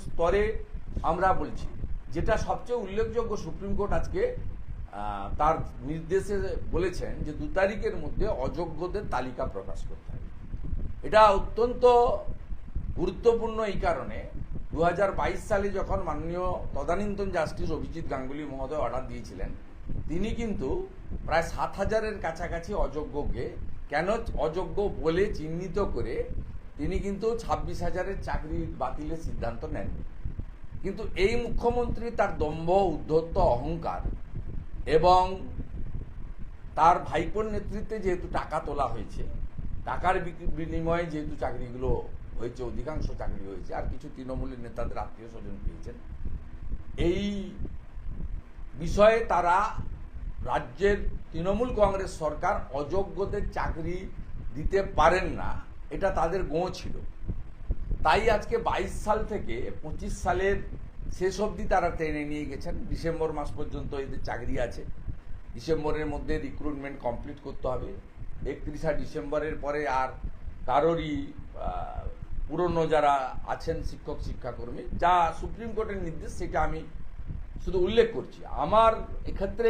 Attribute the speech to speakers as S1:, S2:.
S1: স্তরে আমরা বলছি, যেটা সবচেয়ে উল্লেখযোগ্য, সুপ্রিম কোর্ট আজকে তার নির্দেশে বলেছেন যে 2 তারিখের মধ্যে অযোগ্যদের তালিকা প্রকাশ করতে হবে। এটা অত্যন্ত গুরুত্বপূর্ণ এই কারণে 2022 সালে যখন মাননীয় তদানীন্তন জাস্টিস অভিজিৎ গাঙ্গুলি মহোদয় অর্ডার দিয়েছিলেন, তিনি কিন্তু প্রায় 7,000-এর কাছাকাছি অযোগ্যকে কেন অযোগ্য বলে চিহ্নিত করে তিনি কিন্তু 26,000-এর চাকরি বাতিলের সিদ্ধান্ত নেন। কিন্তু এই মুখ্যমন্ত্রী তার দম্ভ, উদ্ধত্ত, অহংকার এবং তার ভাইপোর নেতৃত্বে যেহেতু টাকা তোলা হয়েছে, টাকার বিনিময়ে যেহেতু চাকরিগুলো হয়েছে, অধিকাংশ চাকরি হয়েছে, আর কিছু তৃণমূলের নেতাদের আত্মীয় স্বজন পেয়েছেন, এই বিষয়ে তারা রাজ্যের তৃণমূল কংগ্রেস সরকার অযোগ্যদের চাকরি দিতে পারেন না, এটা তাদের গোঁ ছিল। তাই আজকে 22 সাল থেকে 25 সালের শেষ অবধি তারা টেনে নিয়ে গেছেন। ডিসেম্বর মাস পর্যন্ত এদের চাকরি আছে। ডিসেম্বরের মধ্যে রিক্রুটমেন্ট কমপ্লিট করতে হবে। 31শে ডিসেম্বরের পরে আর কারোরই পুরনো যারা আছেন শিক্ষক শিক্ষাকর্মী, যা সুপ্রিম কোর্টের নির্দেশ, সেটা আমি শুধু উল্লেখ করছি। আমার এক্ষেত্রে